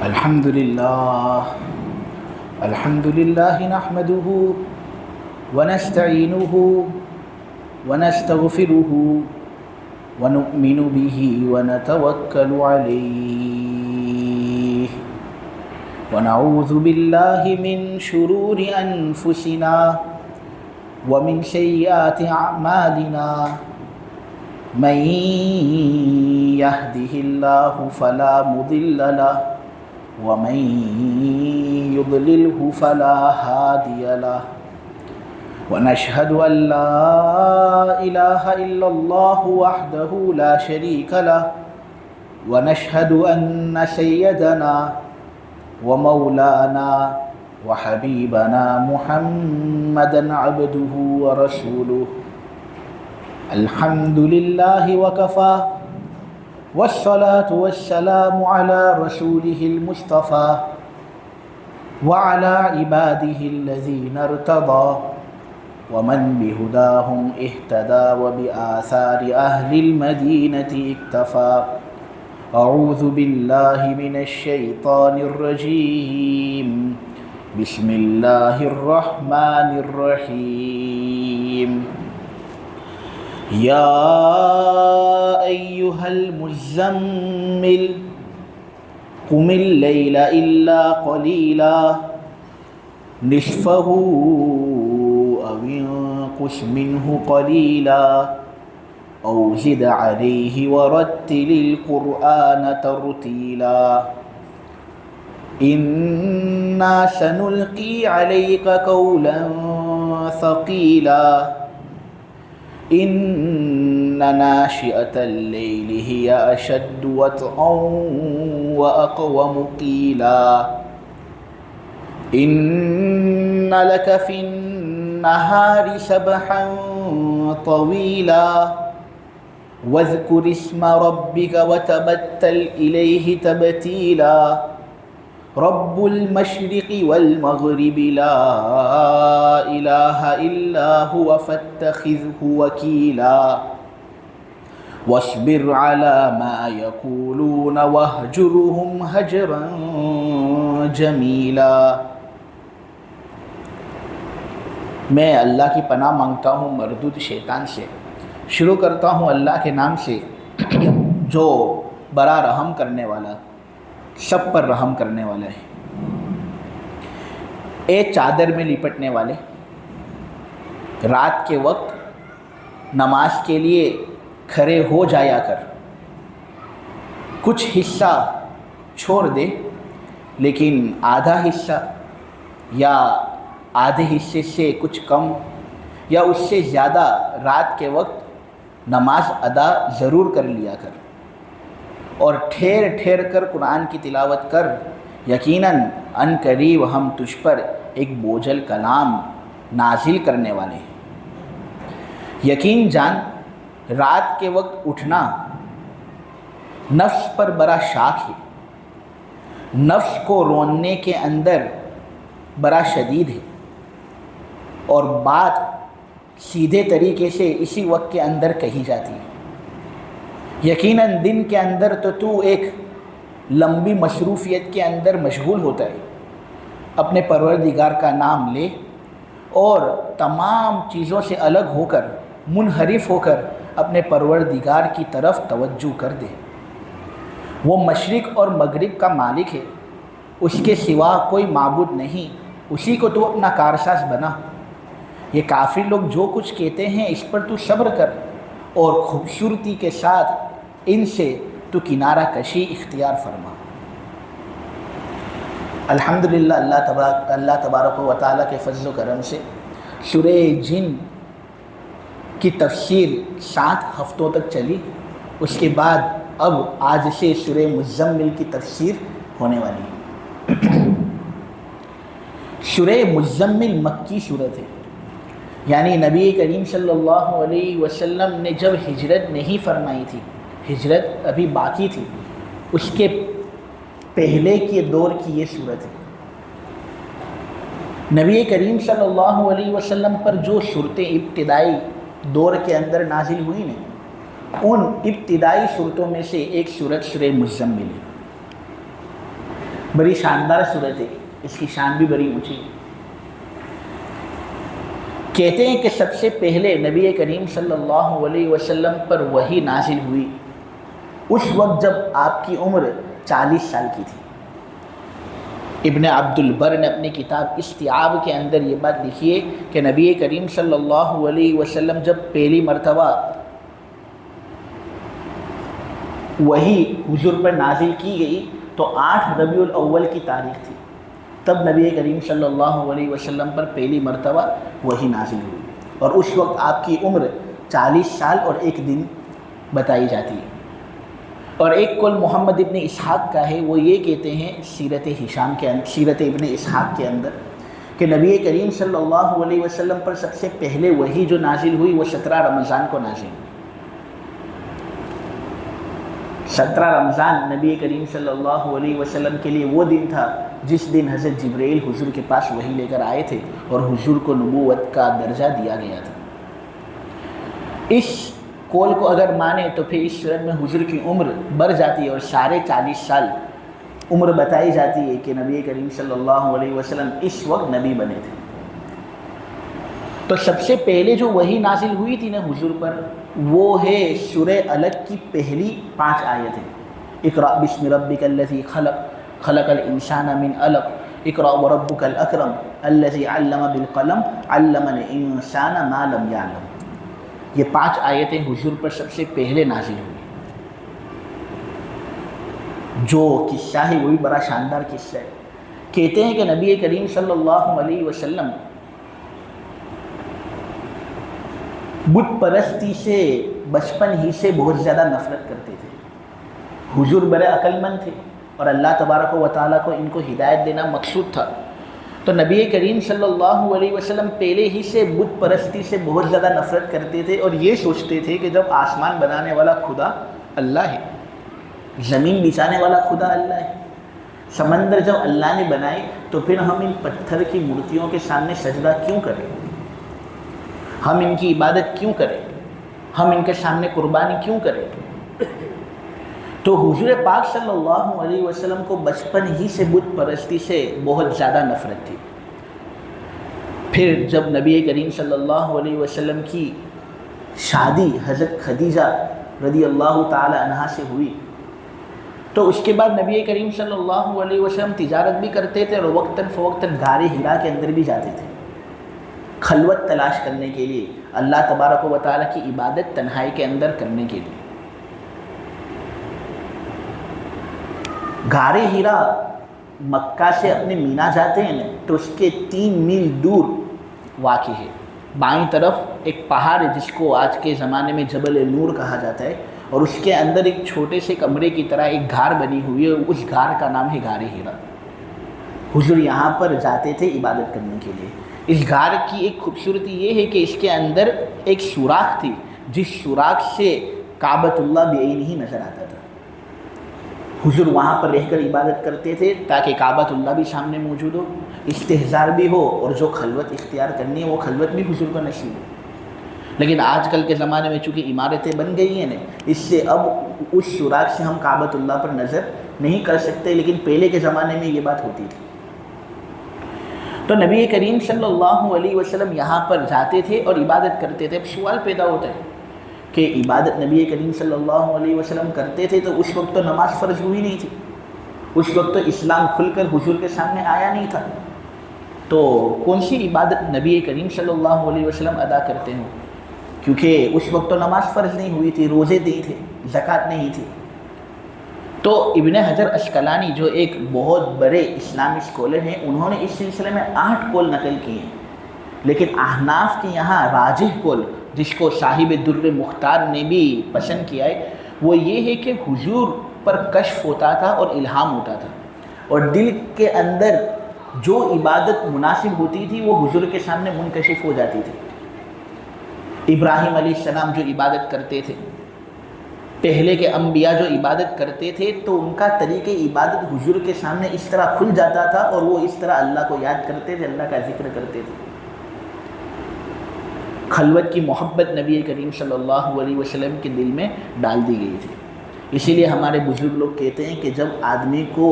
الحمد لله نحمده ونستعينه ونستغفره ونؤمن به ونتوكل عليه ونعوذ بالله من شرور أنفسنا ومن سيئات أعمالنا من يهده الله فلا مضل له ومن يضلله فلا هادي له ونشهد أن لا إله إلا الله وحده لا شريك له ونشهد أن سيدنا ومولانا وحبيبنا محمدا عبده ورسوله الحمد لله وكفى والصلاة والسلام على رسوله المصطفى وعلى عباده الذين ارتضى ومن بهداهم اهتدى وبآثار أهل المدينة اكتفى أعوذ بالله من الشيطان الرجيم بسم الله الرحمن الرحيم يا أيها المزمل قم الليل إلا قليلا نصفه أو انقص منه قليلا أو زد عليه ورتل القرآن ترتيلا إنا سنلقي عليك قولا ثقيلا إن ناشئة الليل هي أشد وطئا وأقوم قيلا إن لك في النهار سبحا طويلا واذكر اسم ربك وتبتل إليه تبتيلا رب المشرق والمغرب لا إله إلا هو فاتخذه وكيلا واصبر على ما يقولون واهجرهم هجرا جميلا. میں اللہ کی پناہ مانگتا ہوں مردود شیطان سے. شروع کرتا ہوں اللہ کے نام سے جو بڑا رحم کرنے والا سب پر رحم کرنے والا ہے. اے چادر میں لپٹنے والے، رات کے وقت نماز کے لیے کھڑے ہو جایا کر. کچھ حصہ چھوڑ دے، لیکن آدھا حصہ یا آدھے حصے سے کچھ کم یا اس سے زیادہ رات کے وقت نماز ادا ضرور کر لیا کر، اور ٹھہر ٹھہر کر قرآن کی تلاوت کر. یقیناً ان قریب ہم تجھ پر ایک بوجھل کلام نازل کرنے والے ہیں. یقین جان رات کے وقت اٹھنا نفس پر بڑا شاق ہے، نفس کو روکنے کے اندر بڑا شدید ہے، اور بات سیدھے طریقے سے اسی وقت کے اندر کہی جاتی ہے. یقیناً دن کے اندر تو ایک لمبی مصروفیت کے اندر مشغول ہوتا ہے. اپنے پروردگار کا نام لے اور تمام چیزوں سے الگ ہو کر، منحرف ہو کر اپنے پروردگار کی طرف توجہ کر دے. وہ مشرق اور مغرب کا مالک ہے، اس کے سوا کوئی معبود نہیں. اسی کو تو اپنا کارساز بنا. یہ کافر لوگ جو کچھ کہتے ہیں اس پر تو صبر کر، اور خوبصورتی کے ساتھ ان سے تو کنارہ کشی اختیار فرما. الحمدللہ اللہ تبارک و تعالیٰ کے فضل و کرم سے سورہ جن کی تفسیر 7 ہفتوں تک چلی. اس کے بعد اب آج سے سورہ مزمل کی تفسیر ہونے والی ہے. سورہ مزمل مکی سورت ہے، یعنی نبی کریم صلی اللہ علیہ وسلم نے جب ہجرت نہیں فرمائی تھی، ہجرت ابھی باقی تھی، اس کے پہلے کے دور کی یہ صورت ہے. نبی کریم صلی اللہ علیہ وسلم پر جو صورتیں ابتدائی دور کے اندر نازل ہوئی نا، ان ابتدائی صورتوں میں سے ایک صورت سورہ مزمل ہے. بڑی شاندار صورت ہے، اس کی شان بھی بڑی اونچی ہے۔ کہتے ہیں کہ سب سے پہلے نبی کریم صلی اللہ علیہ وسلم پر وحی نازل ہوئی اس وقت جب آپ کی عمر 40 سال کی تھی۔ ابن عبد البر نے اپنی کتاب استیعاب کے اندر یہ بات لکھی ہے کہ نبی کریم صلی اللہ علیہ وسلم جب پہلی مرتبہ وحی حضور پر نازل کی گئی تو 8 ربیع الاول کی تاریخ تھی، تب نبی کریم صلی اللہ علیہ وسلم پر پہلی مرتبہ وحی نازل ہوئی، اور اس وقت آپ کی عمر 40 سال اور 1 دن بتائی جاتی ہے۔ اور ایک قول محمد ابن اسحاق کا ہے، وہ یہ کہتے ہیں سیرت ابن اسحاق کے اندر کہ نبی کریم صلی اللہ علیہ وسلم پر سب سے پہلے وحی جو نازل ہوئی وہ 17 رمضان کو نازل ہوئی۔ 17 رمضان نبی کریم صلی اللہ علیہ وسلم کے لیے وہ دن تھا جس دن حضرت جبرائیل حضور کے پاس وحی لے کر آئے تھے اور حضور کو نبوت کا درجہ دیا گیا تھا۔ اس قول کو اگر مانے تو پھر اس صورت میں حضور کی عمر بڑھ جاتی ہے اور 40.5 سال عمر بتائی جاتی ہے کہ نبی کریم صلی اللہ علیہ وسلم اس وقت نبی بنے تھے۔ تو سب سے پہلے جو وحی نازل ہوئی تھی نا حضور پر، وہ ہے سورہ علق کی پہلی 5 آیتیں۔ اقرأ بسم ربک الذی خلق خلق الانسان من علق اقرأ وربک الاکرم الذی علم بالقلم علم الانسان ما لم یعلم۔ یہ 5 آیتیں حضور پر سب سے پہلے نازل ہوئی۔ جو قصہ ہے وہی بڑا شاندار قصہ ہے۔ کہتے ہیں کہ نبی کریم صلی اللہ علیہ وسلم بت پرستی سے بچپن ہی سے بہت زیادہ نفرت کرتے تھے۔ حضور بڑے عقل مند تھے اور اللہ تبارک و تعالیٰ کو ان کو ہدایت دینا مقصود تھا، تو نبی کریم صلی اللہ علیہ وسلم پہلے ہی سے بت پرستی سے بہت زیادہ نفرت کرتے تھے اور یہ سوچتے تھے کہ جب آسمان بنانے والا خدا اللہ ہے، زمین بچھانے والا خدا اللہ ہے، سمندر جب اللہ نے بنائے تو پھر ہم ان پتھر کی مورتیوں کے سامنے سجدہ کیوں کریں، ہم ان کی عبادت کیوں کریں، ہم ان کے سامنے قربانی کیوں کریں۔ تو حضور پاک صلی اللہ علیہ وسلم کو بچپن ہی سے بت پرستی سے بہت زیادہ نفرت تھی۔ پھر جب نبی کریم صلی اللہ علیہ وسلم کی شادی حضرت خدیجہ رضی اللہ تعالی عنہا سے ہوئی تو اس کے بعد نبی کریم صلی اللہ علیہ وسلم تجارت بھی کرتے تھے اور وقتاً فوقتاً غار حرا کے اندر بھی جاتے تھے خلوت تلاش کرنے کے لیے، اللہ تبارک و تعالیٰ کی عبادت تنہائی کے اندر کرنے کے لیے۔ غار حرا مکہ سے اپنے مینا جاتے ہیں تو اس کے 3 میل دور واقع ہے۔ بائیں طرف ایک پہاڑ ہے جس کو آج کے زمانے میں جبل نور کہا جاتا ہے، اور اس کے اندر ایک چھوٹے سے کمرے کی طرح ایک غار بنی ہوئی ہے، اس غار کا نام ہے غار حرا۔ حضور یہاں پر جاتے تھے عبادت کرنے کے لیے۔ اس غار کی ایک خوبصورتی یہ ہے کہ اس کے اندر ایک سوراخ تھی جس سوراخ سے کعبۃ اللہ بعینہ ہی نظر آتا تھا۔ حضور وہاں پر رہ کر عبادت کرتے تھے تاکہ کعبۃ اللہ بھی سامنے موجود ہو، استحضار بھی ہو، اور جو خلوت اختیار کرنی ہے وہ خلوت بھی حضور کو نصیب ہو۔ لیکن آج کل کے زمانے میں چونکہ عمارتیں بن گئی ہیں نا، اس سے اب اس سوراخ سے ہم کعبۃ اللہ پر نظر نہیں کر سکتے، لیکن پہلے کے زمانے میں یہ بات ہوتی تھی۔ تو نبی کریم صلی اللہ علیہ وسلم یہاں پر جاتے تھے اور عبادت کرتے تھے۔ اب سوال پیدا ہوتا ہے کہ عبادت نبی کریم صلی اللہ علیہ وسلم کرتے تھے تو اس وقت تو نماز فرض ہوئی نہیں تھی، اس وقت تو اسلام کھل کر حضور کے سامنے آیا نہیں تھا، تو کون سی عبادت نبی کریم صلی اللہ علیہ وسلم ادا کرتے ہیں؟ کیونکہ اس وقت تو نماز فرض نہیں ہوئی تھی، روزے نہیں تھے، زکوٰۃ نہیں تھی۔ تو ابن حجر عسقلانی جو ایک بہت بڑے اسلامی اسکالر ہیں، انہوں نے اس سلسلے میں 8 قول نقل کیے ہیں، لیکن احناف کے یہاں راجح قول جس کو صاحب در مختار نے بھی پسند کیا ہے وہ یہ ہے کہ حضور پر کشف ہوتا تھا اور الہام ہوتا تھا، اور دل کے اندر جو عبادت مناسب ہوتی تھی وہ حضور کے سامنے منکشف ہو جاتی تھی۔ ابراہیم علیہ السلام جو عبادت کرتے تھے، پہلے کے انبیاء جو عبادت کرتے تھے، تو ان کا طریقہ عبادت حضور کے سامنے اس طرح کھل جاتا تھا اور وہ اس طرح اللہ کو یاد کرتے تھے، اللہ کا ذکر کرتے تھے۔ خلوت کی محبت نبی کریم صلی اللہ علیہ وسلم کے دل میں ڈال دی گئی تھی۔ اسی لیے ہمارے بزرگ لوگ کہتے ہیں کہ جب آدمی کو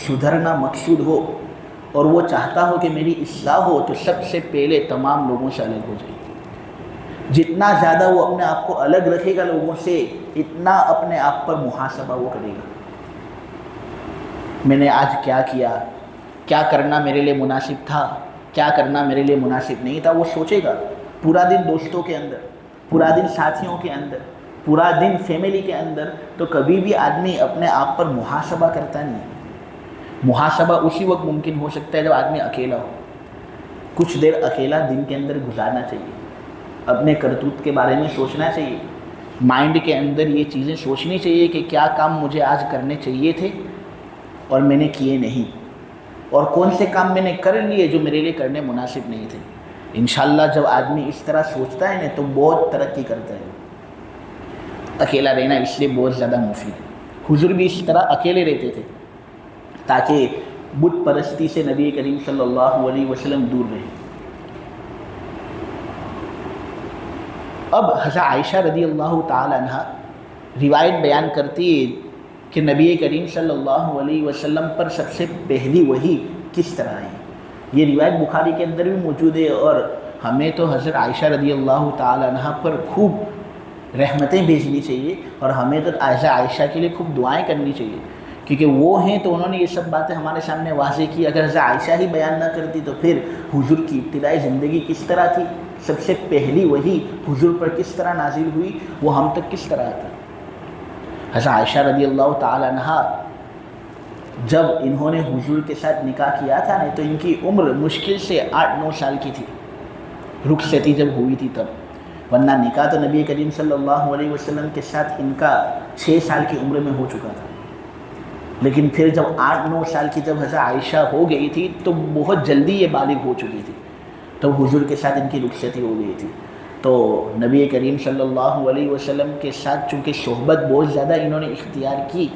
سدھرنا مقصود ہو اور وہ چاہتا ہو کہ میری اصلاح ہو تو سب سے پہلے تمام لوگوں سے الگ ہو جائے. جتنا زیادہ وہ اپنے آپ کو الگ رکھے گا لوگوں سے اتنا اپنے آپ پر محاسبہ وہ کرے گا. میں نے آج کیا کیا, کیا کرنا میرے لیے مناسب تھا, کیا کرنا میرے لیے مناسب نہیں تھا, وہ سوچے گا. پورا دن دوستوں کے اندر, پورا دن ساتھیوں کے اندر, پورا دن فیملی کے اندر, تو کبھی بھی آدمی اپنے آپ پر محاسبہ کرتا نہیں. محاسبہ اسی وقت ممکن ہو سکتا ہے جب آدمی اکیلا ہو. کچھ دیر اکیلا دن کے اندر گزارنا چاہیے, اپنے کرتوت کے بارے میں سوچنا چاہیے, مائنڈ کے اندر یہ چیزیں سوچنی چاہیے کہ کیا کام مجھے آج کرنے چاہیے تھے اور میں نے کیے نہیں, اور کون سے کام میں نے کر لیے جو میرے لیے کرنے مناسب نہیں تھے. انشاءاللہ جب آدمی اس طرح سوچتا ہے نا تو بہت ترقی کرتا ہے. اکیلا رہنا اس لیے بہت زیادہ مفید ہے. حضور بھی اس طرح اکیلے رہتے تھے تاکہ بت پرستی سے نبی کریم صلی اللہ علیہ وسلم دور رہیں. اب حضرت عائشہ رضی اللہ تعالی عنہ روایت بیان کرتی ہے کہ نبی کریم صلی اللہ علیہ وسلم پر سب سے پہلی وحی کس طرح ہے. یہ روایت بخاری کے اندر بھی موجود ہے, اور ہمیں تو حضرت عائشہ رضی اللہ تعالی عنہ پر خوب رحمتیں بھیجنی چاہیے, اور ہمیں تو حضرت عائشہ کے لیے خوب دعائیں کرنی چاہیے, کیونکہ وہ ہیں تو انہوں نے یہ سب باتیں ہمارے سامنے واضح کی. اگر حضرت عائشہ ہی بیان نہ کرتی تو پھر حضور کی ابتدائی زندگی کس طرح تھی, سب سے پہلی وحی حضور پر کس طرح نازل ہوئی, وہ ہم تک کس طرح آتا. حضرت عائشہ رضی اللہ تعالی عنہ جب انہوں نے حضور کے ساتھ نکاح کیا تھا نا تو ان کی عمر مشکل سے 8-9 سال کی تھی, رخصتی جب ہوئی تھی تب, ورنہ نکاح تو نبی کریم صلی اللہ علیہ وسلم کے ساتھ ان کا 6 سال کی عمر میں ہو چکا تھا. لیکن پھر جب 8-9 سال کی جب حضرت عائشہ ہو گئی تھی تو بہت جلدی یہ بالغ ہو چکی تھی, تو حضور کے ساتھ ان کی رخصتی ہو گئی تھی. تو نبی کریم صلی اللہ علیہ وسلم کے ساتھ چونکہ صحبت بہت زیادہ انہوں نے اختیار کی,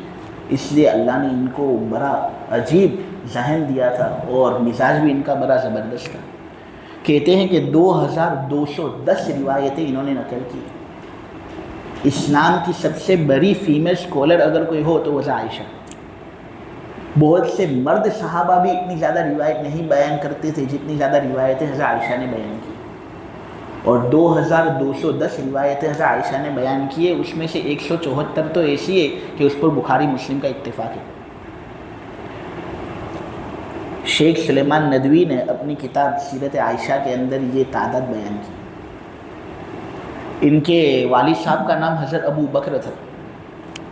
اس لیے اللہ نے ان کو بڑا عجیب ذہن دیا تھا, اور مزاج بھی ان کا بڑا زبردست تھا. کہتے ہیں کہ 2210 روایتیں انہوں نے نقل کی. اسلام کی سب سے بڑی فیمیل اسکالر اگر کوئی ہو تو وہ عائشہ. بہت سے مرد صحابہ بھی اتنی زیادہ روایت نہیں بیان کرتے تھے جتنی زیادہ روایتیں حضرت عائشہ نے بیان کی, اور 2210 روایتیں حضرت عائشہ نے بیان کی ہے. اس میں سے 174 تو ایسی ہے کہ اس پر بخاری مسلم کا اتفاق ہے. شیخ سلیمان ندوی نے اپنی کتاب سیرت عائشہ کے اندر یہ تعداد بیان کی. ان کے والد صاحب کا نام حضرت ابو بکر تھا,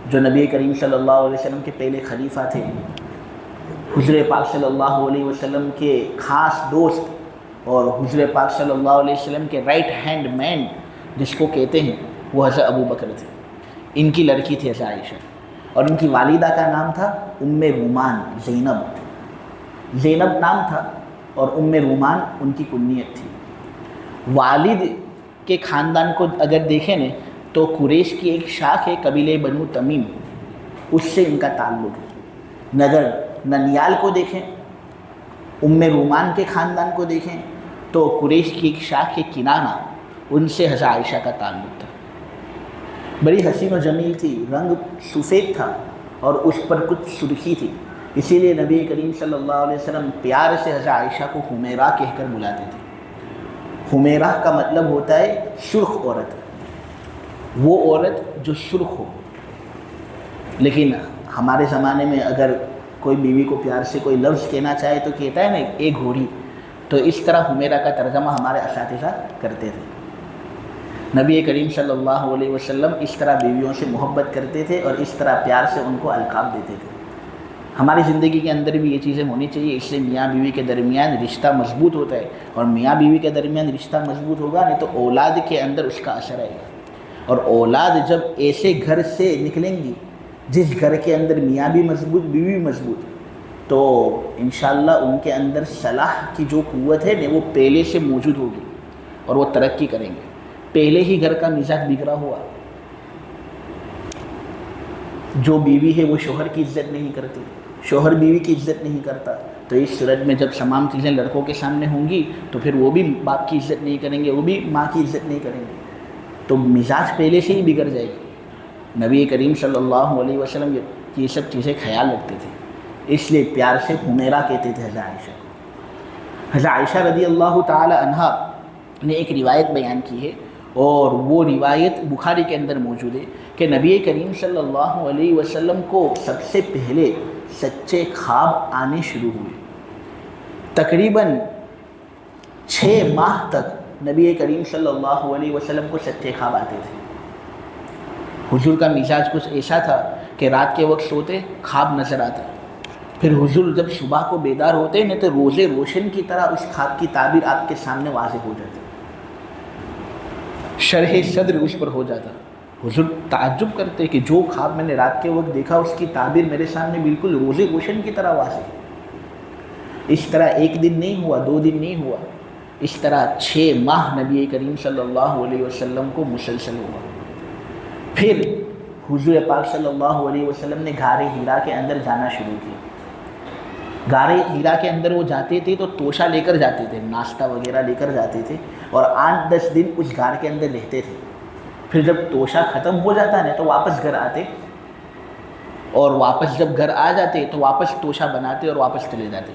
جو نبی کریم صلی اللہ علیہ وسلم کے پہلے خلیفہ تھے. حضور پاک صلی اللہ علیہ وسلم کے خاص دوست اور حضور پاک صلی اللہ علیہ وسلم کے رائٹ ہینڈ مین جس کو کہتے ہیں وہ حضرت ابو بکر تھے. ان کی لڑکی تھی حضرت عائشہ, اور ان کی والدہ کا نام تھا ام رومان, زینب نام تھا, اور ام رومان ان کی کنیت تھی. والد کے خاندان کو اگر دیکھیں نا تو قریش کی ایک شاخ ہے قبیلہ بنو تمیم, اس سے ان کا تعلق ہے. اگر ننیال کو دیکھیں, ام رومان کے خاندان کو دیکھیں تو قریش کی ایک شاخ ہے کنانہ, ان سے حضرت عائشہ کا تعلق تھا. بڑی حسین و جمیل تھی, رنگ سفید تھا اور اس پر کچھ سرخی تھی, اسی لیے نبی کریم صلی اللہ علیہ وسلم پیار سے حضرت عائشہ کو حمیرہ کہہ کر بلاتے تھے. حمیرہ کا مطلب ہوتا ہے سرخ عورت, وہ عورت جو سرخ ہو. لیکن ہمارے زمانے میں اگر کوئی بیوی کو پیار سے کوئی لفظ کہنا چاہے تو کہتا ہے نا اے گھوڑی, تو اس طرح حمیرہ کا ترجمہ ہمارے اساتذہ کرتے تھے. نبی کریم صلی اللہ علیہ وسلم اس طرح بیویوں سے محبت کرتے تھے اور اس طرح پیار سے ان کو القاب دیتے تھے. ہماری زندگی کے اندر بھی یہ چیزیں ہونی چاہیے, اس سے میاں بیوی کے درمیان رشتہ مضبوط ہوتا ہے, اور میاں بیوی کے درمیان رشتہ مضبوط ہوگا نہیں تو اولاد کے اندر اس کا اثر آئے گا. اور اولاد جب ایسے گھر سے نکلیں گی جس گھر کے اندر میاں بھی مضبوط بیوی بھی مضبوط, تو انشاءاللہ ان کے اندر صلاح کی جو قوت ہے نا وہ پہلے سے موجود ہوگی اور وہ ترقی کریں گے. پہلے ہی گھر کا مزاج بگڑا ہوا, جو بیوی ہے وہ شوہر کی عزت نہیں کرتی, شوہر بیوی کی عزت نہیں کرتا, تو اس صورت میں جب تمام چیزیں لڑکوں کے سامنے ہوں گی تو پھر وہ بھی باپ کی عزت نہیں کریں گے, وہ بھی ماں کی عزت نہیں کریں گے, تو مزاج پہلے سے ہی بگڑ جائے گا. نبی کریم صلی اللہ علیہ وسلم یہ سب چیزیں خیال رکھتے تھے، اس لیے پیار سے حمیرہ کہتے تھے حضرت عائشہ کو۔ حضرت عائشہ رضی اللہ تعالی عنہا نے ایک روایت بیان کی ہے، اور وہ روایت بخاری کے اندر موجود ہے کہ نبی کریم صلی اللہ علیہ وسلم کو سب سے پہلے سچے خواب آنے شروع ہوئے۔ تقریباً 6 ماہ تک نبی کریم صلی اللہ علیہ وسلم کو سچے خواب آتے تھے۔ حضور کا مزاج کچھ ایسا تھا کہ رات کے وقت سوتے خواب نظر آتا، پھر حضور جب صبح کو بیدار ہوتے نہیں تو روزے روشن کی طرح اس خواب کی تعبیر آپ کے سامنے واضح ہو جاتی، شرح صدر اس پر ہو جاتا۔ حضور تعجب کرتے کہ جو خواب میں نے رات کے وقت دیکھا اس کی تعبیر میرے سامنے بالکل روزے روشن کی طرح واضح ہے۔ اس طرح ایک دن نہیں ہوا، 2 دن نہیں ہوا، اس طرح 6 ماہ نبی کریم صلی اللہ علیہ وسلم کو مسلسل ہوا۔ پھر حضور پاک صلی اللہ علیہ وسلم نے غار حرا کے اندر جانا شروع کیا۔ غار حرا کے اندر وہ جاتے تھے تو توشہ لے کر جاتے تھے، ناشتہ وغیرہ لے کر جاتے تھے، اور 8-10 دن اس غار کے اندر رہتے تھے۔ پھر جب توشہ ختم ہو جاتا ہے تو واپس گھر آتے، اور واپس جب گھر آ جاتے تو واپس توشہ بناتے اور واپس چلے جاتے۔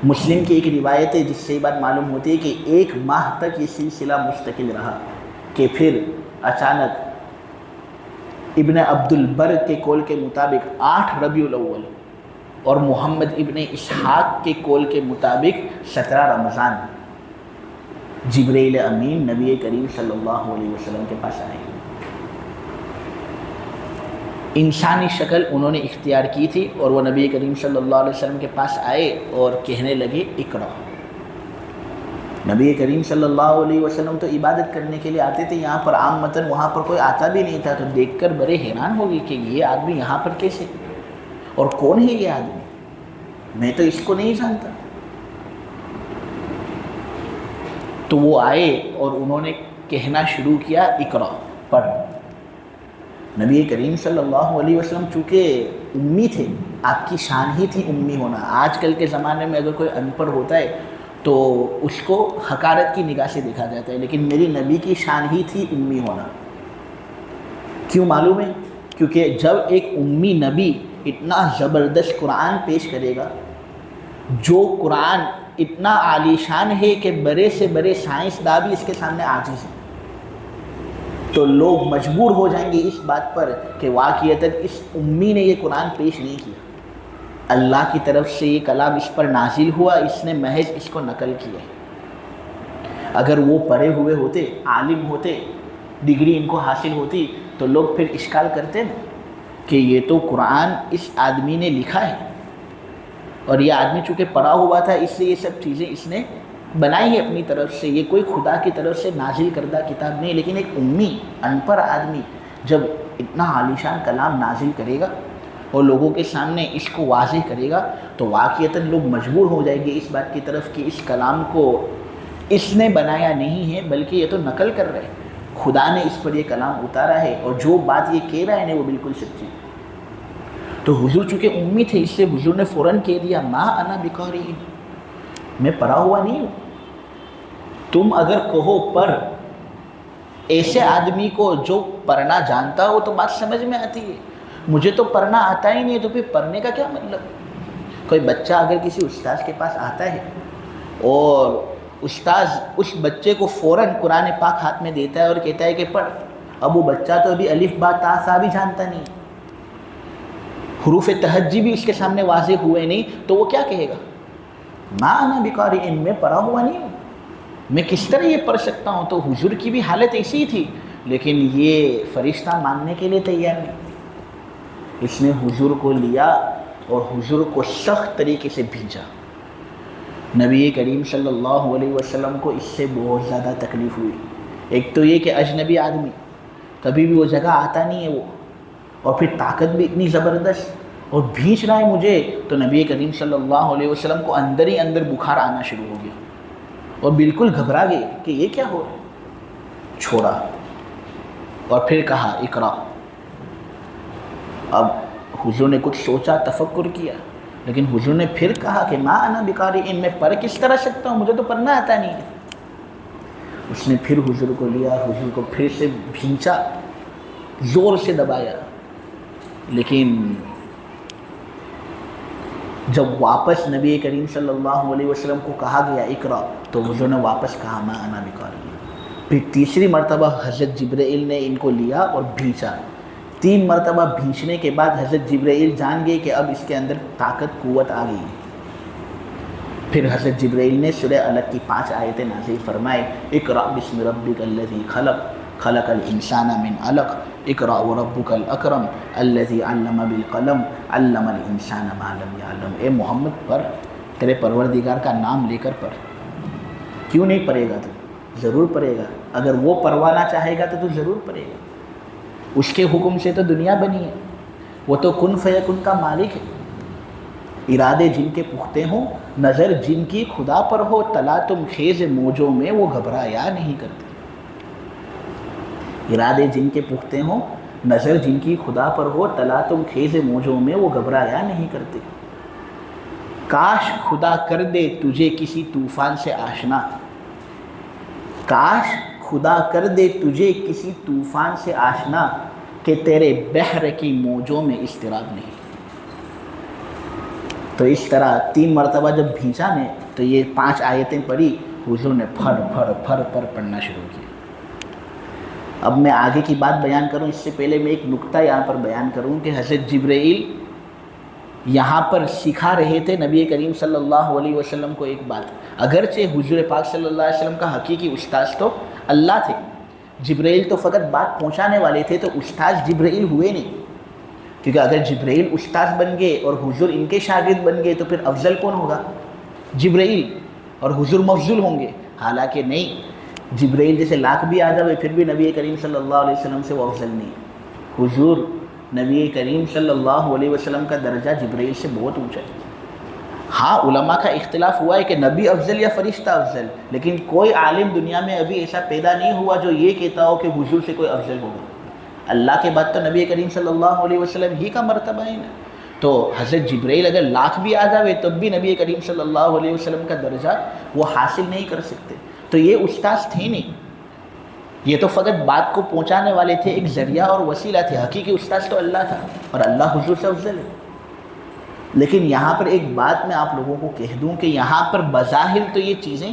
مسلم کی ایک روایت ہے جس سے یہ بات معلوم ہوتی ہے کہ 1 ماہ تک یہ سلسلہ مستقل رہا، کہ پھر اچانک ابن عبد البر کے قول کے مطابق 8 ربیع الاول اور محمد ابن اسحاق کے قول کے مطابق 17 رمضان جبرائیل امین نبی کریم صلی اللہ علیہ وسلم کے پاس آئے۔ انسانی شکل انہوں نے اختیار کی تھی، اور وہ نبی کریم صلی اللہ علیہ وسلم کے پاس آئے اور کہنے لگے اقرا۔ نبی کریم صلی اللہ علیہ وسلم تو عبادت کرنے کے لیے آتے تھے یہاں پر عامتاً، وہاں پر کوئی آتا بھی نہیں تھا، تو دیکھ کر بڑے حیران ہو گئے کہ یہ آدمی یہاں پر کیسے، اور کون ہے یہ آدمی، میں تو اس کو نہیں جانتا۔ تو وہ آئے اور انہوں نے کہنا شروع کیا اقرا، پڑھ۔ نبی کریم صلی اللہ علیہ وسلم چونکہ امی تھے، آپ کی شان ہی تھی امی ہونا۔ آج کل کے زمانے میں اگر کوئی ان پڑھ ہوتا ہے تو اس کو حقارت کی نگاہ سے دیکھا جاتا ہے، لیکن میری نبی کی شان ہی تھی امی ہونا۔ کیوں معلوم ہے؟ کیونکہ جب ایک امی نبی اتنا زبردست قرآن پیش کرے گا، جو قرآن اتنا عالی شان ہے کہ بڑے سے بڑے سائنسداں بھی اس کے سامنے عاجز ہیں، تو لوگ مجبور ہو جائیں گے اس بات پر کہ واقعتاً اس امی نے یہ قرآن پیش نہیں کیا، اللہ کی طرف سے یہ کلام اس پر نازل ہوا، اس نے محض اس کو نقل کیا ہے۔ اگر وہ پڑھے ہوئے ہوتے، عالم ہوتے، ڈگری ان کو حاصل ہوتی، تو لوگ پھر اشکال کرتے نا کہ یہ تو قرآن اس آدمی نے لکھا ہے، اور یہ آدمی چونکہ پڑھا ہوا تھا اس لیے یہ سب چیزیں اس نے بنائی ہے اپنی طرف سے، یہ کوئی خدا کی طرف سے نازل کردہ کتاب نہیں۔ لیکن ایک امی ان پڑھ آدمی جب اتنا عالیشان کلام نازل کرے گا اور لوگوں کے سامنے اس کو واضح کرے گا، تو واقعتاً لوگ مجبور ہو جائیں گے اس بات کی طرف کہ اس کلام کو اس نے بنایا نہیں ہے، بلکہ یہ تو نقل کر رہے، خدا نے اس پر یہ کلام اتارا ہے، اور جو بات یہ کہہ رہا ہے وہ بالکل سچی۔ تو حضور چونکہ امی تھے، اس سے حضور نے فوراً کہہ دیا ما انا بقاری، میں پڑھا ہوا نہیں ہوں، تم اگر کہو پڑھ، ایسے آدمی کو جو پڑھنا جانتا ہو تو بات سمجھ میں آتی ہے، مجھے تو پڑھنا آتا ہی نہیں ہے، تو پھر پڑھنے کا کیا مطلب؟ کوئی بچہ اگر کسی استاذ کے پاس آتا ہے اور استاذ اس بچے کو فوراً قرآن پاک ہاتھ میں دیتا ہے اور کہتا ہے کہ پڑھ، اب وہ بچہ تو ابھی الف با تا سا بھی جانتا نہیں، حروف تہجی بھی اس کے سامنے واضح ہوئے نہیں، تو وہ کیا کہے گا؟ ما انا بقاری، میں پڑھا ہوا نہیں ہوں، میں کس طرح یہ پڑھ سکتا ہوں؟ تو حضور کی بھی حالت ایسی ہی تھی، لیکن یہ فرشتہ ماننے کے لیے تیار نہیں۔ اس نے حضور کو لیا اور حضور کو سخت طریقے سے بھیجا۔ نبی کریم صلی اللہ علیہ وسلم کو اس سے بہت زیادہ تکلیف ہوئی۔ ایک تو یہ کہ اجنبی آدمی، کبھی بھی وہ جگہ آتا نہیں ہے وہ، اور پھر طاقت بھی اتنی زبردست، اور بھیج رہا ہے مجھے، تو نبی کریم صلی اللہ علیہ وسلم کو اندر ہی اندر بخار آنا شروع ہو گیا، اور بالکل گھبرا گئے کہ یہ کیا ہو رہا ہے۔ چھوڑا اور پھر کہا اقرا۔ اب حضور نے کچھ سوچا، تفکر کیا، لیکن حضور نے پھر کہا کہ ما انا بقاری، میں پڑھ کس طرح سکتا ہوں، مجھے تو پڑھنا آتا نہیں ہے۔ اس نے پھر حضور کو لیا، حضور کو پھر سے بھینچا، زور سے دبایا، لیکن جب واپس نبی کریم صلی اللہ علیہ وسلم کو کہا گیا اقرا، تو حضور نے واپس کہا ما انا بقارئ۔ پھر تیسری مرتبہ حضرت جبرائیل نے ان کو لیا اور بھینچا۔ 3 مرتبہ بھینچنے کے بعد حضرت جبرائیل جان گئے کہ اب اس کے اندر طاقت قوت آ گئی ہے۔ پھر حضرت جبرائیل نے سورہ علق کی 5 آیتیں نازل فرمائے، اقرأ بسم ربک الذی خلق خلق الانسان من علق اقرأ وربک الاکرم الذی علم بالقلم علم الانسان ما لم یعلم۔ اے محمد پڑھ، تیرے پروردگار کا نام لے کر پڑھ۔ کیوں نہیں پڑھے گا تو؟ ضرور پڑھے گا۔ اگر وہ پروانا چاہے گا تو ضرور پڑھے گا۔ اس کے حکم سے تو دنیا بنی ہے، وہ تو کن فیکن کا مالک ہے۔ ارادے جن کے پختے ہوں، نظر جن کی خدا پر ہو، تلاطم خیز موجوں میں وہ گھبرایا نہیں کرتے۔ ارادے جن کے پختے ہوں، نظر جن کی خدا پر ہو، تلاطم خیز موجوں میں وہ گھبرایا نہیں کرتے۔ کاش خدا کر دے تجھے کسی طوفان سے آشنا، کاش خدا کر دے تجھے کسی طوفان سے آشنا، کہ تیرے بحر کی موجوں میں اضطراب نہیں۔ تو اس طرح 3 مرتبہ جب بھینچا نے تو یہ 5 آیتیں پڑھی، حضور نے پھر پڑھنا شروع کیا۔ اب میں آگے کی بات بیان کروں، اس سے پہلے میں ایک نکتہ یہاں پر بیان کروں کہ حضرت جبرائیل یہاں پر سکھا رہے تھے نبی کریم صلی اللہ علیہ وسلم کو ایک بات۔ اگرچہ حضور پاک صلی اللہ علیہ وسلم کا حقیقی استاذ تو اللہ تھے، جبرائیل تو فقط بات پہنچانے والے تھے، تو استاذ جبرائیل ہوئے نہیں، کیونکہ اگر جبرائیل استاذ بن گئے اور حضور ان کے شاگرد بن گئے تو پھر افضل کون ہوگا؟ جبرائیل، اور حضور مفضول ہوں گے۔ حالانکہ نہیں، جبرائیل جیسے لاکھ بھی آ جائے پھر بھی نبی کریم صلی اللہ علیہ وسلم سے وہ افضل نہیں۔ حضور نبی کریم صلی اللہ علیہ وسلم کا درجہ جبرائیل سے بہت اونچا ہے۔ ہاں علماء کا اختلاف ہوا ہے کہ نبی افضل یا فرشتہ افضل، لیکن کوئی عالم دنیا میں ابھی ایسا پیدا نہیں ہوا جو یہ کہتا ہو کہ حضور سے کوئی افضل ہوگا۔ اللہ کے بعد تو نبی کریم صلی اللہ علیہ وسلم ہی کا مرتبہ ہے نا۔ تو حضرت جبرائیل اگر لاکھ بھی آ جاوے تب بھی نبی کریم صلی اللہ علیہ وسلم کا درجہ وہ حاصل نہیں کر سکتے۔ تو یہ استاذ تھے نہیں، یہ تو فقط بات کو پہنچانے والے تھے، ایک ذریعہ اور وسیلہ تھے۔ حقیقی استاذ تو اللہ تھا، اور اللہ حضور سے افضل ہے۔ لیکن یہاں پر ایک بات میں آپ لوگوں کو کہہ دوں کہ یہاں پر بظاہر تو یہ چیزیں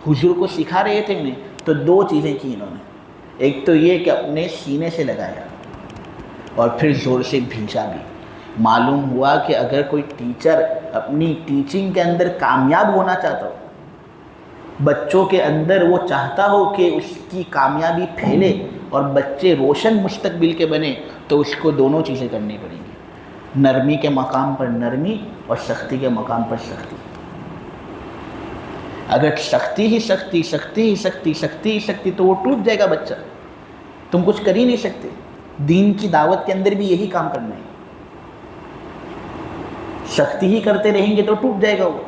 حضور کو سکھا رہے تھے انہیں، تو 2 چیزیں کی انہوں نے۔ ایک تو یہ کہ اپنے سینے سے لگایا اور پھر زور سے بھینچا بھی۔ معلوم ہوا کہ اگر کوئی ٹیچر اپنی ٹیچنگ کے اندر کامیاب ہونا چاہتا ہو، بچوں کے اندر وہ چاہتا ہو کہ اس کی کامیابی پھیلے اور بچے روشن مستقبل کے بنے، تو اس کو دونوں چیزیں کرنی پڑیں گی، نرمی کے مقام پر نرمی اور سختی کے مقام پر سختی۔ اگر سختی ہی سختی سختی ہی سختی سختی ہی سختی تو وہ ٹوٹ جائے گا بچہ، تم کچھ کر ہی نہیں سکتے۔ دین کی دعوت کے اندر بھی یہی کام کرنا ہے، سختی ہی کرتے رہیں گے تو ٹوٹ جائے گا وہ،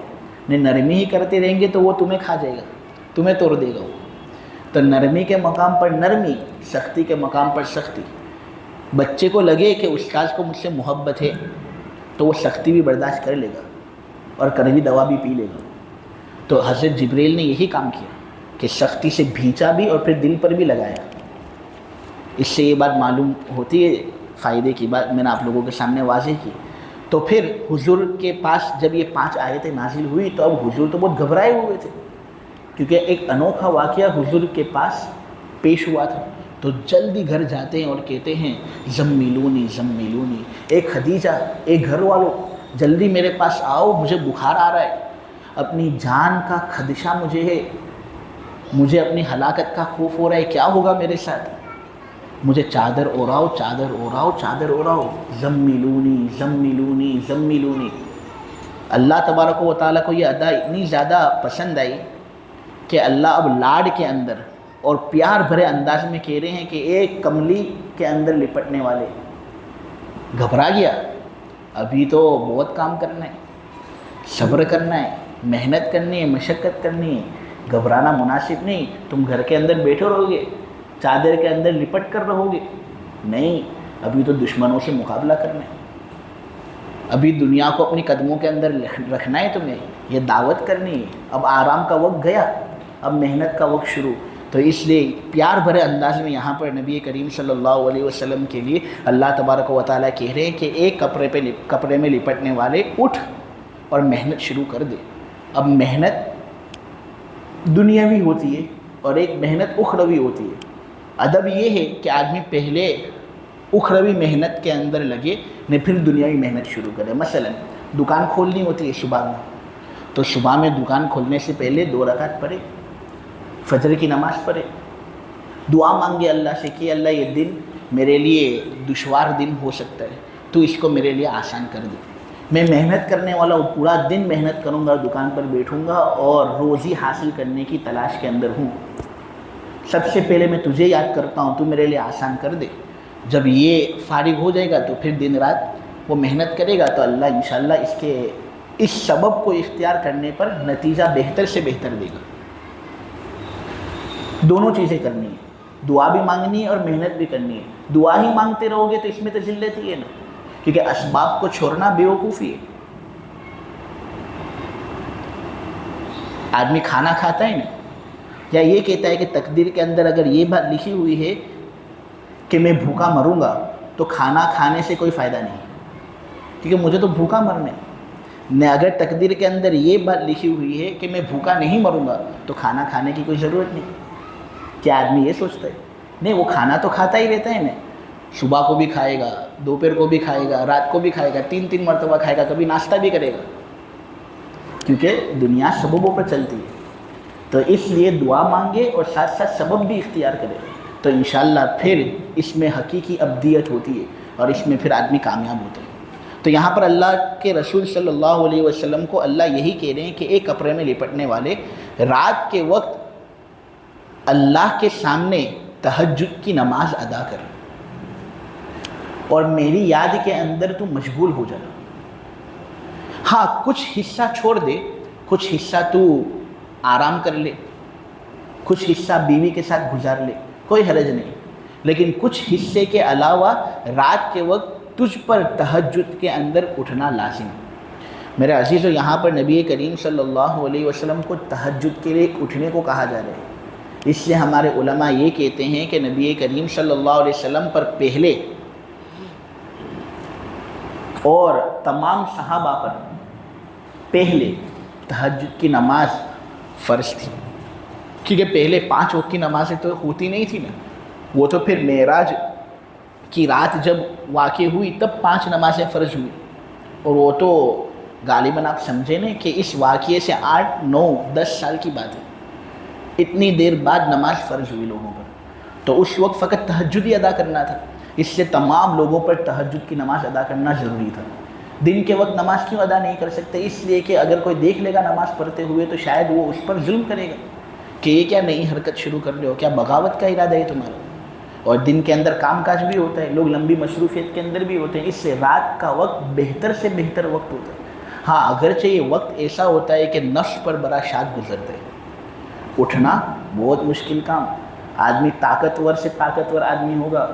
نہیں نرمی ہی کرتے رہیں گے تو وہ تمہیں کھا جائے گا، تمہیں توڑ دے گا وہ۔ تو نرمی کے مقام پر نرمی، سختی کے مقام پر سختی۔ بچے کو لگے کہ استاذ کو مجھ سے محبت ہے تو وہ سختی بھی برداشت کر لے گا اور کڑوی دوا بھی پی لے گا۔ تو حضرت جبرائیل نے یہی کام کیا کہ سختی سے بھینچا بھی اور پھر دل پر بھی لگایا۔ اس سے یہ بات معلوم ہوتی ہے، فائدے کی بات میں نے آپ لوگوں کے سامنے واضح کی۔ تو پھر حضور کے پاس جب یہ 5 آیتیں نازل ہوئی تو اب حضور تو بہت گھبرائے ہوئے تھے، کیونکہ ایک انوکھا واقعہ حضور کے پاس پیش ہوا تھا۔ تو جلدی گھر جاتے ہیں اور کہتے ہیں زمیلونی زمیلونی، ایک خدیجہ، ایک گھر والوں جلدی میرے پاس آؤ، مجھے بخار آ رہا ہے، اپنی جان کا خدشہ مجھے ہے، مجھے اپنی ہلاکت کا خوف ہو رہا ہے، کیا ہوگا میرے ساتھ، مجھے چادر اوڑاؤ چادر اوڑاؤ چادر اوڑاؤ، زمیلونی زمیلونی زمیلونی۔ اللہ تبارک و تعالیٰ کو یہ ادا اتنی زیادہ پسند آئی کہ اللہ اب لاڈ کے اندر اور پیار بھرے انداز میں کہہ رہے ہیں کہ ایک کملی کے اندر لپٹنے والے گھبرا گیا، ابھی تو بہت کام کرنا ہے، صبر کرنا ہے، محنت کرنی ہے، مشقت کرنی ہے، گھبرانا مناسب نہیں۔ تم گھر کے اندر بیٹھے رہو گے، چادر کے اندر لپٹ کر رہو گے، نہیں، ابھی تو دشمنوں سے مقابلہ کرنا ہے، ابھی دنیا کو اپنی قدموں کے اندر رکھنا ہے، تمہیں یہ دعوت کرنی ہے، اب آرام کا وقت گیا، اب محنت کا وقت شروع۔ تو تو اس لیے پیار بھرے انداز میں یہاں پر نبی کریم صلی اللہ علیہ وسلم کے لیے اللہ تبارک و تعالیٰ کہہ رہے ہیں کہ ایک کپڑے میں لپٹنے والے اٹھ اور محنت شروع کر دے۔ اب محنت دنیاوی ہوتی ہے اور ایک محنت اخروی ہوتی ہے۔ ادب یہ ہے کہ آدمی پہلے اخروی محنت کے اندر لگے نے پھر دنیاوی محنت شروع کرے۔ مثلا دکان کھولنی ہوتی ہے صبح میں، تو صبح میں دکان کھولنے سے پہلے 2 رکعت پڑھے، فجر کی نماز پڑھے، دعا مانگے اللہ سے کہ اللہ یہ دن میرے لیے دشوار دن ہو سکتا ہے، تو اس کو میرے لیے آسان کر دے۔ میں محنت کرنے والا ہوں، پورا دن محنت کروں گا، دکان پر بیٹھوں گا اور روزی حاصل کرنے کی تلاش کے اندر ہوں۔ سب سے پہلے میں تجھے یاد کرتا ہوں، تو میرے لیے آسان کر دے۔ جب یہ فارغ ہو جائے گا تو پھر دن رات وہ محنت کرے گا، تو اللہ انشاءاللہ اس سبب کو اختیار کرنے پر نتیجہ بہتر سے بہتر دے گا۔ دونوں چیزیں کرنی ہیں، دعا بھی مانگنی ہے اور محنت بھی کرنی ہے۔ دعا ہی مانگتے رہو گے تو اس میں تو ذلت ہی ہے نا، کیونکہ اسباب کو چھوڑنا بیوقوفی ہے۔ آدمی کھانا کھاتا ہے نا، یا یہ کہتا ہے کہ تقدیر کے اندر اگر یہ بات لکھی ہوئی ہے کہ میں بھوکا مروں گا تو کھانا کھانے سے کوئی فائدہ نہیں، کیونکہ مجھے تو بھوکا مرنا ہے۔ نہ اگر تقدیر کے اندر یہ بات لکھی ہوئی ہے کہ میں بھوکا نہیں مروں گا تو کھانا کھانے کی کوئی ضرورت نہیں۔ کیا آدمی یہ سوچتا ہے؟ نہیں، وہ کھانا تو کھاتا ہی رہتا ہے نا، صبح کو بھی کھائے گا، دوپہر کو بھی کھائے گا، رات کو بھی کھائے گا، 3 مرتبہ کھائے گا، کبھی ناشتہ بھی کرے گا، کیونکہ دنیا سببوں پر چلتی ہے۔ تو اس لیے دعا مانگے اور ساتھ ساتھ سبب بھی اختیار کرے، تو انشاءاللہ پھر اس میں حقیقی ابدیت ہوتی ہے اور اس میں پھر آدمی کامیاب ہوتا ہے۔ تو یہاں پر اللہ کے رسول صلی اللہ علیہ وسلم کو اللہ یہی کہہ رہے ہیں کہ ایک کپڑے میں لپٹنے والے رات کے وقت اللہ کے سامنے تہجد کی نماز ادا کر اور میری یاد کے اندر تو مشغول ہو جا۔ ہاں، کچھ حصہ چھوڑ دے، کچھ حصہ تو آرام کر لے، کچھ حصہ بیوی کے ساتھ گزار لے، کوئی حرج نہیں، لیکن کچھ حصے کے علاوہ رات کے وقت تجھ پر تہجد کے اندر اٹھنا لازم۔ میرے عزیزو، یہاں پر نبی کریم صلی اللہ علیہ وسلم کو تہجد کے لیے اٹھنے کو کہا جا رہا ہے۔ اس سے ہمارے علماء یہ کہتے ہیں کہ نبی کریم صلی اللہ علیہ وسلم پر پہلے اور تمام صحابہ پر پہلے تہجد کی نماز فرض تھی، کیونکہ پہلے 5 وقت کی نمازیں تو ہوتی نہیں تھی نا، وہ تو پھر معراج کی رات جب واقع ہوئی تب 5 نمازیں فرض ہوئی، اور وہ تو غالباً آپ سمجھیں نا کہ اس واقعے سے 8، 9، 10 سال کی بات ہے، اتنی دیر بعد نماز فرض ہوئی لوگوں پر، تو اس وقت فقط تہجد ہی ادا کرنا تھا، اس سے تمام لوگوں پر تہجد کی نماز ادا کرنا ضروری تھا۔ دن کے وقت نماز کیوں ادا نہیں کر سکتے؟ اس لیے کہ اگر کوئی دیکھ لے گا نماز پڑھتے ہوئے تو شاید وہ اس پر ظلم کرے گا کہ یہ کیا نئی حرکت شروع کر رہے ہو، کیا بغاوت کا ارادہ ہے تمہارا؟ اور دن کے اندر کام کاج بھی ہوتا ہے، لوگ لمبی مصروفیت کے اندر بھی ہوتے ہیں، اس سے رات کا وقت بہتر سے بہتر وقت ہوتا ہے۔ ہاں، اگرچہ یہ وقت ایسا ہوتا ہے کہ نفس پر بڑا شاد گزرتا ہے، اٹھنا بہت مشکل کام، آدمی طاقتور سے طاقتور آدمی ہوگا،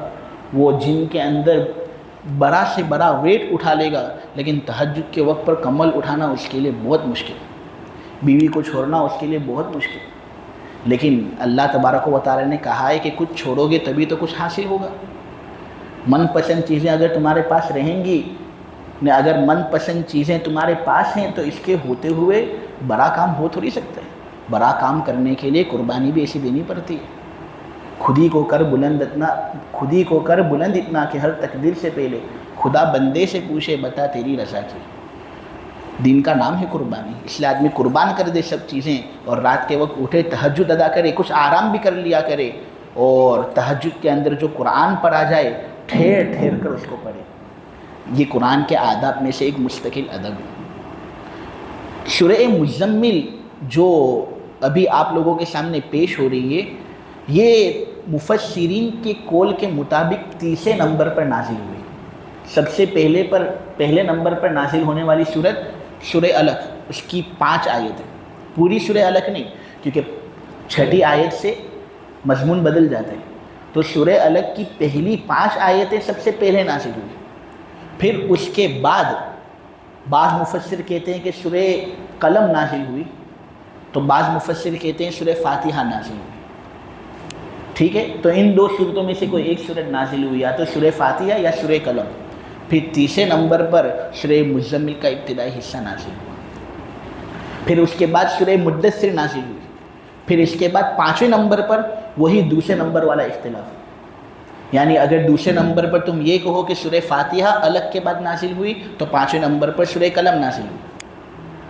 وہ جن کے اندر بڑا سے بڑا ویٹ اٹھا لے گا، لیکن تہجد کے وقت پر کمل اٹھانا اس کے لیے بہت مشکل، بیوی کو چھوڑنا اس کے لیے بہت مشکل۔ لیکن اللہ تبارک و تعالی نے کہا ہے کہ کچھ چھوڑو گے تبھی تو کچھ حاصل ہوگا۔ من پسند چیزیں اگر تمہارے پاس رہیں گی، اگر من پسند چیزیں تمہارے پاس ہیں تو اس کے ہوتے ہوئے بڑا کام ہو تھوڑی سکتا ہے۔ بڑا کام کرنے کے لیے قربانی بھی ایسی دینی پڑتی ہے۔ خود ہی کو کر بلند اتنا کہ ہر تقدیر سے پہلے خدا بندے سے پوچھے بتا تیری رضا کی۔ دین کا نام ہے قربانی، اس لیے آدمی قربان کر دے سب چیزیں، اور رات کے وقت اٹھے تہجد ادا کرے، کچھ آرام بھی کر لیا کرے، اور تہجد کے اندر جو قرآن پڑھا جائے ٹھہر ٹھہر کر اس کو پڑھے۔ یہ قرآن کے آداب میں سے ایک مستقل ادب ہے۔ سورہ مزمل جو ابھی آپ لوگوں کے سامنے پیش ہو رہی ہے، یہ مفسرین کے قول کے مطابق 30 نمبر پر نازل ہوئی۔ سب سے پہلے نمبر پر نازل ہونے والی سورت سورہ علق، اس کی 5 آیتیں، پوری سورہ علق نہیں، کیونکہ 6ٹھی آیت سے مضمون بدل جاتے ہیں، تو سورہ علق کی پہلی 5 آیتیں سب سے پہلے نازل ہوئی۔ پھر اس کے بعد بعض مفسر کہتے ہیں کہ سورہ قلم نازل ہوئی، تو بعض مفسر کہتے ہیں سورہ فاتحہ نازل ہوئی۔ ٹھیک ہے، تو ان دو صورتوں میں سے کوئی ایک صورت نازل ہوئی، یا تو سورہ فاتحہ یا سورہ قلم. پھر تیسرے نمبر پر سورہ مزمل کا ابتدائی حصہ نازل ہوا. پھر اس کے بعد سورہ مدثر نازل ہوئی. پھر اس کے بعد پانچویں نمبر پر وہی دوسرے نمبر والا اختلاف. یعنی اگر دوسرے نمبر پر تم یہ کہو کہ سورہ فاتحہ الگ کے بعد نازل ہوئی تو پانچویں نمبر پر سورہ قلم نازل ہوئی.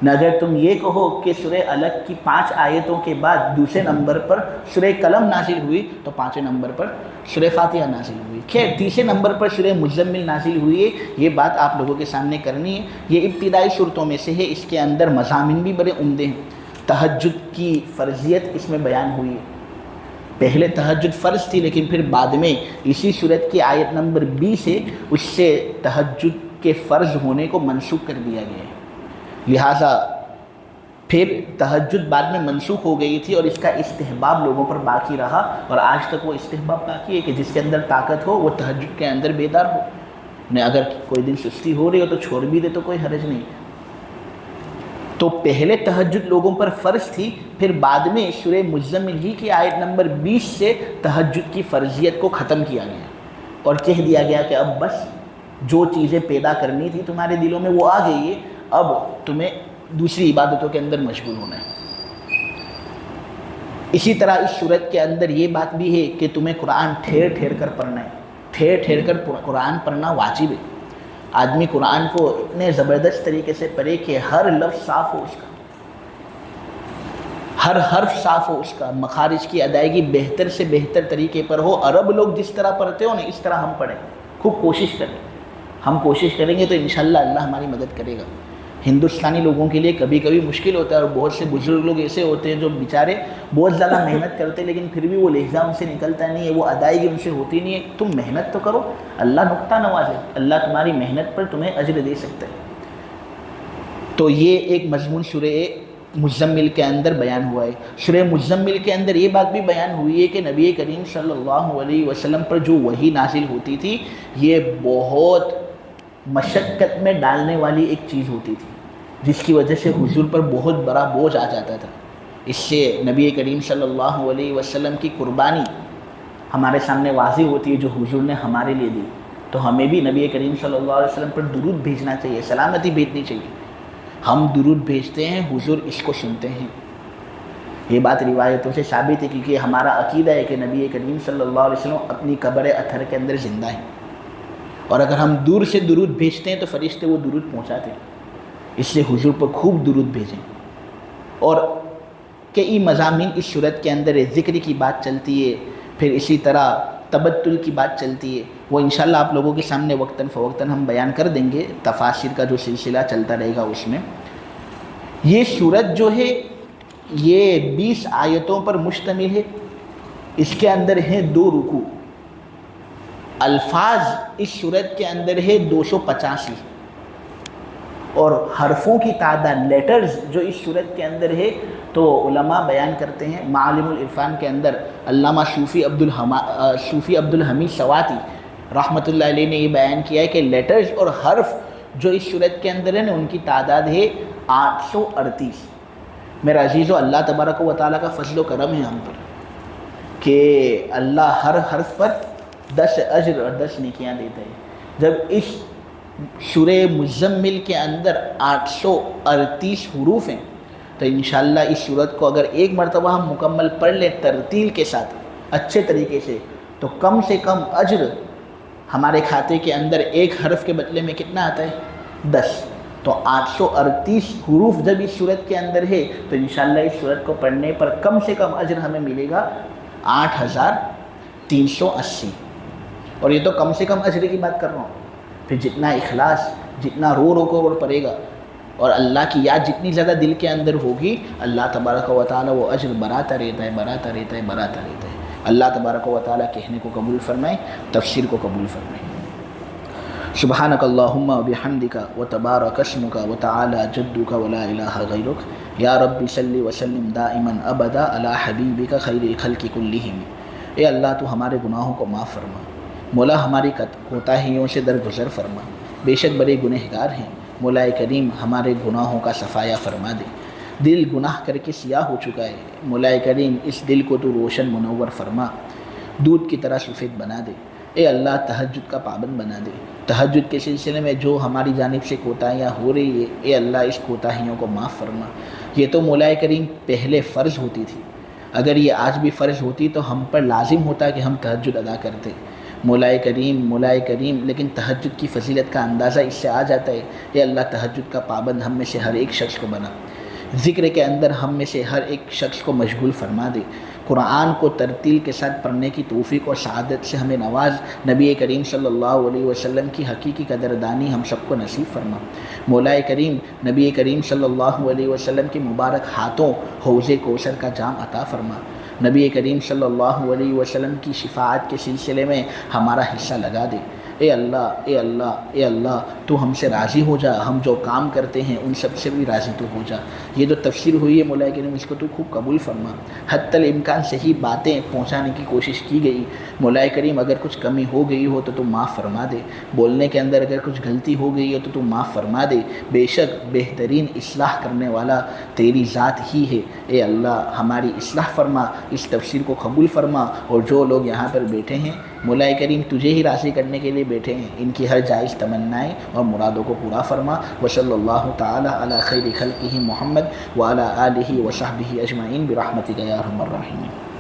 نہ اگر تم یہ کہو کہ سورہ الگ کی 5 آیتوں کے بعد دوسرے نمبر پر سورہ قلم نازل ہوئی تو پانچویں نمبر پر سورہ فاتحہ نازل ہوئی. خیر، تیسرے نمبر پر سورہ مزمل نازل ہوئی ہے. یہ بات آپ لوگوں کے سامنے کرنی ہے. یہ ابتدائی صورتوں میں سے ہے. اس کے اندر مضامین بھی بڑے عمدے ہیں. تہجد کی فرضیت اس میں بیان ہوئی ہے. پہلے تہجد فرض تھی، لیکن پھر بعد میں اسی صورت کی آیت نمبر 20 سے اس سے تہجد کے فرض ہونے کو منسوخ کر دیا گیا ہے. لہٰذا پھر تہجد بعد میں منسوخ ہو گئی تھی اور اس کا استحباب لوگوں پر باقی رہا، اور آج تک وہ استحباب باقی ہے کہ جس کے اندر طاقت ہو وہ تہجد کے اندر بیدار ہو. نہ اگر کوئی دن سستی ہو رہی ہو تو چھوڑ بھی دے تو کوئی حرج نہیں. تو پہلے تہجد لوگوں پر فرض تھی، پھر بعد میں سورہ مزمل ہی کی آیت نمبر 20 سے تہجد کی فرضیت کو ختم کیا گیا اور کہہ دیا گیا کہ اب بس جو چیزیں پیدا کرنی تھی تمہارے دلوں میں وہ آ گئی ہے، اب تمہیں دوسری عبادتوں کے اندر مشغول ہونا ہے. اسی طرح اس صورت کے اندر یہ بات بھی ہے کہ تمہیں قرآن ٹھہر ٹھہر کر پڑھنا ہے. ٹھہر ٹھہر کر قرآن پڑھنا واجب ہے. آدمی قرآن کو اتنے زبردست طریقے سے پڑھے کہ ہر لفظ صاف ہو اس کا، ہر حرف صاف ہو اس کا، مخارج کی ادائیگی بہتر سے بہتر طریقے پر ہو. عرب لوگ جس طرح پڑھتے ہو نا اس طرح ہم پڑھیں. خوب کوشش کریں. ہم کوشش کریں گے تو انشاءاللہ اللہ ہماری مدد کرے گا. ہندوستانی لوگوں کے لیے کبھی کبھی مشکل ہوتا ہے، اور بہت سے بزرگ لوگ ایسے ہوتے ہیں جو بیچارے بہت زیادہ محنت کرتے ہیں لیکن پھر بھی وہ لہجہ ان سے نکلتا نہیں ہے، وہ ادائیگی ان سے ہوتی نہیں ہے. تم محنت تو کرو، اللہ نقطہ نواز ہے، اللہ تمہاری محنت پر تمہیں اجر دے سکتا ہے. تو یہ ایک مضمون سورہ مزمل کے اندر بیان ہوا ہے. سورہ مزمل کے اندر یہ بات بھی بیان ہوئی ہے کہ نبی کریم صلی اللہ علیہ وسلم پر جو وحی نازل ہوتی تھی یہ بہت مشقت میں ڈالنے والی ایک چیز ہوتی تھی، جس کی وجہ سے حضور پر بہت بڑا بوجھ آ جاتا تھا. اس سے نبی کریم صلی اللہ علیہ وسلم کی قربانی ہمارے سامنے واضح ہوتی ہے جو حضور نے ہمارے لیے دی. تو ہمیں بھی نبی کریم صلی اللہ علیہ وسلم پر درود بھیجنا چاہیے، سلامتی بھیجنی چاہیے. ہم درود بھیجتے ہیں، حضور اس کو سنتے ہیں. یہ بات روایتوں سے ثابت ہے کیونکہ ہمارا عقیدہ ہے کہ نبی کریم صلی اللہ علیہ وسلم اپنی قبر اطہر کے اندر زندہ ہیں، اور اگر ہم دور سے درود بھیجتے ہیں تو فرشتے وہ درود پہنچاتے ہیں. اس لیے حضور پر خوب درود بھیجیں. اور کئی مضامین اس صورت کے اندر ذکر کی بات چلتی ہے، پھر اسی طرح تبتل کی بات چلتی ہے. وہ انشاءاللہ آپ لوگوں کے سامنے وقتاً فوقتاً ہم بیان کر دیں گے. تفاسیر کا جو سلسلہ چلتا رہے گا اس میں. یہ صورت جو ہے یہ 20 آیتوں پر مشتمل ہے. اس کے اندر ہیں 2 رکوع. الفاظ اس صورت کے اندر ہے 285، اور حرفوں کی تعداد لیٹرز جو اس صورت کے اندر ہے تو علماء بیان کرتے ہیں. معالم العرفان کے اندر علامہ صوفی عبدالحمید سواتی رحمۃ اللہ علیہ نے یہ بیان کیا ہے کہ لیٹرز اور حرف جو اس صورت کے اندر ہے نا ان کی تعداد ہے 838. میرا عزیزو، اللہ تبارک و تعالیٰ کا فضل و کرم ہے ہم پر کہ اللہ ہر حرف پر 10 اجر اور 10 نیکیاں دیتا ہے. جب اس سورہ مزمل کے اندر 838 حروف ہیں تو انشاءاللہ اس صورت کو اگر ایک مرتبہ ہم مکمل پڑھ لیں ترتیل کے ساتھ اچھے طریقے سے تو کم سے کم اجر ہمارے کھاتے کے اندر ایک حرف کے بدلے میں کتنا آتا ہے؟ 10. تو 838 حروف جب اس صورت کے اندر ہے تو انشاءاللہ اس صورت کو پڑھنے پر کم سے کم اجر ہمیں ملے گا 8380. اور یہ تو کم سے کم اجر کی بات کر رہا ہوں. پھر جتنا اخلاص، جتنا رو رو کر پڑے گا اور اللہ کی یاد جتنی زیادہ دل کے اندر ہوگی اللہ تبارک و تعالیٰ وہ اجر بڑھاتا رہتا ہے، بڑھاتا رہتا ہے، بڑھاتا رہتا ہے. اللہ تبارک و تعالیٰ کہنے کو قبول فرمائے، تفسیر کو قبول فرمائے. سبحانک اللہم و بحمدک و تبارک اسمک و تعالی جدک و لا الہ غیرک. یا رب صلی وسلم دائما ابدا علی حبیبک خیر الخلق کلہم. اے اللہ تو ہمارے گناہوں کو معاف فرما، مولا ہماری کوتاہیوں سے درگزر فرما. بے شک بڑے گنہگار ہیں، مولا کریم ہمارے گناہوں کا صفایا فرما دے. دل گناہ کر کے سیاہ ہو چکا ہے، مولا کریم اس دل کو تو روشن منور فرما. دودھ کی طرح سفید بنا دے۔ اے اللہ تہجد کا پابند بنا دے۔ تہجد کے سلسلے میں جو ہماری جانب سے کوتاہیاں ہو رہی ہے، اے اللہ اس کوتاہیوں کو معاف فرما۔ یہ تو مولا کریم پہلے فرض ہوتی تھی، اگر یہ آج بھی فرض ہوتی تو ہم پر لازم ہوتا کہ ہم تہجد ادا کرتے۔ مولا کریم، لیکن تہجد کی فضیلت کا اندازہ اس سے آ جاتا ہے۔ اے اللہ تہجد کا پابند ہم میں سے ہر ایک شخص کو بنا، ذکر کے اندر ہم میں سے ہر ایک شخص کو مشغول فرما دے، قرآن کو ترتیل کے ساتھ پڑھنے کی توفیق اور سعادت سے ہمیں نواز، نبی کریم صلی اللہ علیہ وسلم کی حقیقی قدردانی ہم سب کو نصیب فرما۔ مولا کریم، نبی کریم صلی اللہ علیہ وسلم کے مبارک ہاتھوں حوض کوثر کا جام عطا فرما۔ نبی کریم صلی اللہ علیہ وسلم کی شفاعت کے سلسلے میں ہمارا حصہ لگا دے۔ اے اللہ تو ہم سے راضی ہو جا، ہم جو کام کرتے ہیں ان سب سے بھی راضی تو ہو جا۔ یہ جو تفسیر ہوئی ہے مولا کریم، اس کو تو خوب قبول فرما۔ حتی الامکان صحیح باتیں پہنچانے کی کوشش کی گئی، مولا کریم اگر کچھ کمی ہو گئی ہو تو تم معاف فرما دے، بولنے کے اندر اگر کچھ غلطی ہو گئی ہو تو تم معاف فرما دے۔ بے شک بہترین اصلاح کرنے والا تیری ذات ہی ہے۔ اے اللہ ہماری اصلاح فرما، اس تفسیر کو قبول فرما، اور جو لوگ یہاں پر بیٹھے ہیں مولا کریم تجھے ہی راضی کرنے کے لیے بیٹھے ہیں، ان کی ہر جائز تمنائیں اور مرادوں کو پورا فرما۔ وصلی اللہ تعالی علی خیر خلقہ محمد وعلی آلہ وصحبہ اجمعین برحمتک یا ارحم الراحمین۔